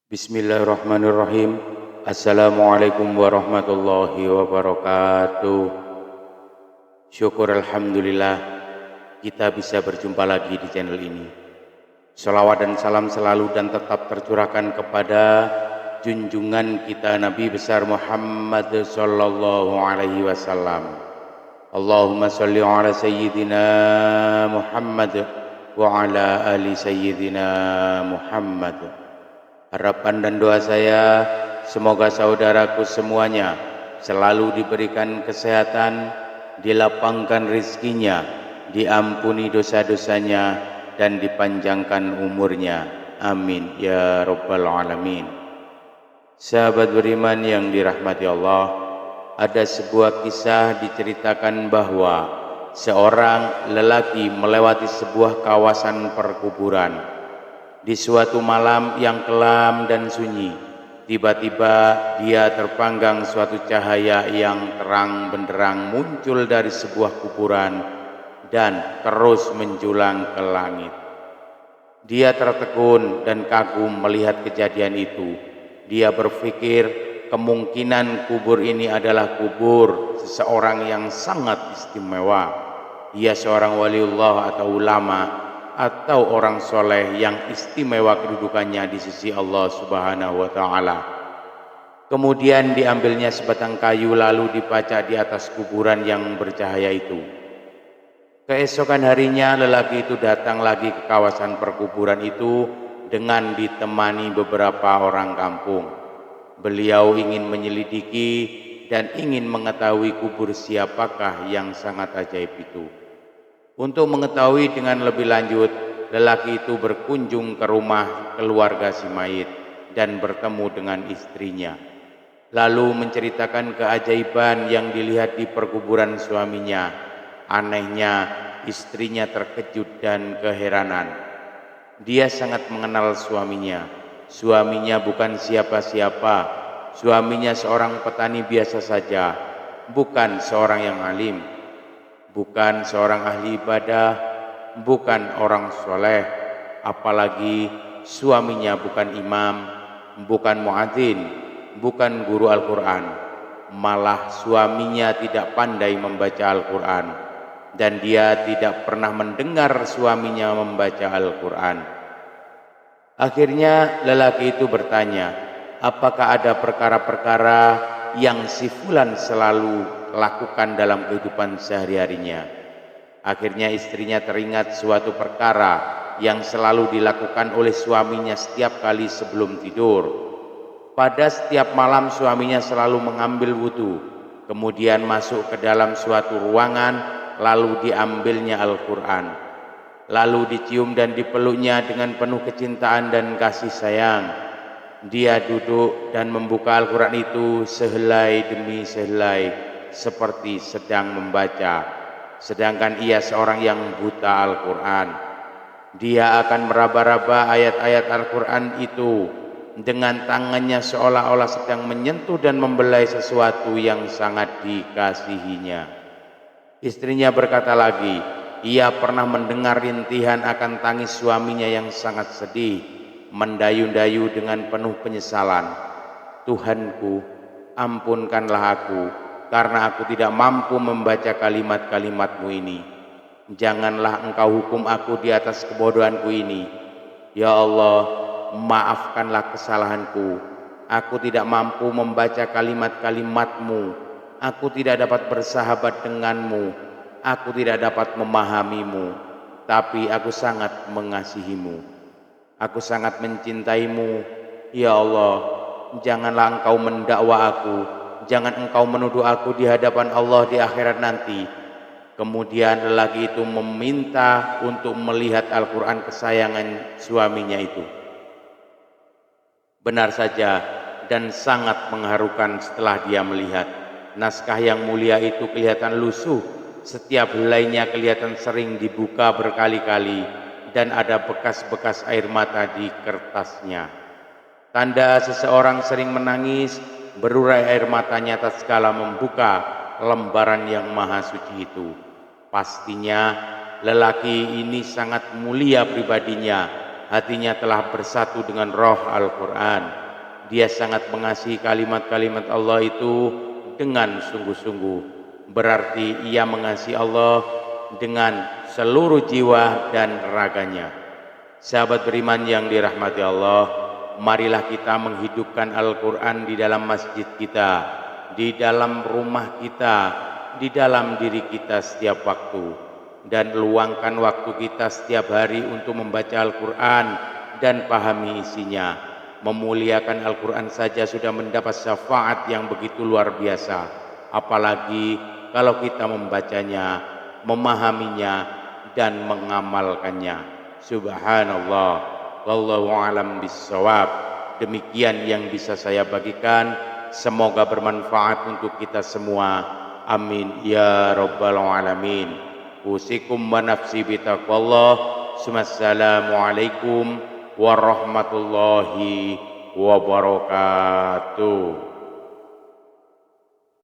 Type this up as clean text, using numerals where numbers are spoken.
Bismillahirrahmanirrahim. Assalamualaikum warahmatullahi wabarakatuh. Syukur alhamdulillah kita bisa berjumpa lagi di channel ini. Salawat dan salam selalu dan tetap tercurahkan kepada junjungan kita Nabi besar Muhammad sallallahu alaihi wasallam. Allahumma sholli ala sayyidina Muhammad wa ala ali sayyidina Muhammad. Harapan dan doa saya, semoga saudaraku semuanya selalu diberikan kesehatan, dilapangkan rizkinya, diampuni dosa-dosanya, dan dipanjangkan umurnya. Amin ya rabbal alamin. Sahabat beriman yang dirahmati Allah, ada sebuah kisah diceritakan bahwa seorang lelaki melewati sebuah kawasan perkuburan. Di suatu malam yang kelam dan sunyi, tiba-tiba dia terpanggang suatu cahaya yang terang benderang muncul dari sebuah kuburan dan terus menjulang ke langit. Dia tertegun dan kagum melihat kejadian itu. Dia berpikir kemungkinan kubur ini adalah kubur seseorang yang sangat istimewa. Dia seorang waliullah atau ulama atau orang soleh yang istimewa kedudukannya di sisi Allah Subhanahu wa ta'ala. Kemudian diambilnya sebatang kayu lalu dipacak di atas kuburan yang bercahaya itu. Keesokan harinya lelaki itu datang lagi ke kawasan perkuburan itu dengan ditemani beberapa orang kampung. Beliau ingin menyelidiki dan ingin mengetahui kubur siapakah yang sangat ajaib itu. Untuk mengetahui dengan lebih lanjut, lelaki itu berkunjung ke rumah keluarga si mayit dan bertemu dengan istrinya. Lalu menceritakan keajaiban yang dilihat di perkuburan suaminya. Anehnya, istrinya terkejut dan keheranan. Dia sangat mengenal suaminya. Suaminya bukan siapa-siapa. Suaminya seorang petani biasa saja, bukan seorang yang alim, bukan seorang ahli ibadah, bukan orang soleh, apalagi suaminya bukan imam, bukan muadzin, bukan guru Al-Quran. Malah suaminya tidak pandai membaca Al-Quran, dan dia tidak pernah mendengar suaminya membaca Al-Quran. Akhirnya lelaki itu bertanya, apakah ada perkara-perkara yang si fulan selalu lakukan dalam kehidupan sehari-harinya. Akhirnya istrinya teringat suatu perkara yang selalu dilakukan oleh suaminya setiap kali sebelum tidur. Pada setiap malam suaminya selalu mengambil wudu, kemudian masuk ke dalam suatu ruangan, lalu diambilnya Al-Quran, lalu dicium dan dipeluknya dengan penuh kecintaan dan kasih sayang. Dia duduk dan membuka Al-Quran itu sehelai demi sehelai, seperti sedang membaca, sedangkan ia seorang yang buta Al-Quran. Dia akan meraba-raba ayat-ayat Al-Quran itu dengan tangannya seolah-olah sedang menyentuh dan membelai sesuatu yang sangat dikasihinya. Istrinya berkata lagi, ia pernah mendengar rintihan akan tangis suaminya yang sangat sedih, mendayu-dayu dengan penuh penyesalan. Tuhanku, ampunkanlah aku, karena aku tidak mampu membaca kalimat-kalimat-Mu ini. Janganlah Engkau hukum aku di atas kebodohanku ini. Ya Allah, maafkanlah kesalahanku. Aku tidak mampu membaca kalimat-kalimat-Mu. Aku tidak dapat bersahabat dengan-Mu. Aku tidak dapat memahami-Mu. Tapi aku sangat mengasihi-Mu. Aku sangat mencintai-Mu. Ya Allah, janganlah Engkau mendakwa aku. Jangan Engkau menuduh aku di hadapan Allah di akhirat nanti. Kemudian lelaki itu meminta untuk melihat Al-Quran kesayangan suaminya itu. Benar saja, dan sangat mengharukan setelah dia melihat. Naskah yang mulia itu kelihatan lusuh. Setiap helainya kelihatan sering dibuka berkali-kali, dan ada bekas-bekas air mata di kertasnya. Tanda seseorang sering menangis, berurai air matanya tatkala membuka lembaran yang maha suci itu. Pastinya lelaki ini sangat mulia pribadinya, hatinya telah bersatu dengan roh Al-Quran. Dia sangat mengasihi kalimat-kalimat Allah itu dengan sungguh-sungguh. Berarti ia mengasihi Allah dengan seluruh jiwa dan raganya. Sahabat beriman yang dirahmati Allah, marilah kita menghidupkan Al-Quran di dalam masjid kita, di dalam rumah kita, di dalam diri kita setiap waktu, dan luangkan waktu kita setiap hari untuk membaca Al-Quran dan pahami isinya. Memuliakan Al-Quran saja sudah mendapat syafaat yang begitu luar biasa, apalagi kalau kita membacanya, memahaminya, dan mengamalkannya. Subhanallah, wallahu alam bissawab. Demikian yang bisa saya bagikan, semoga bermanfaat untuk kita semua. Amin ya rabbal alamin. Usikum wa nafsi bitaqwallah. Assalamualaikum warahmatullahi wabarakatuh.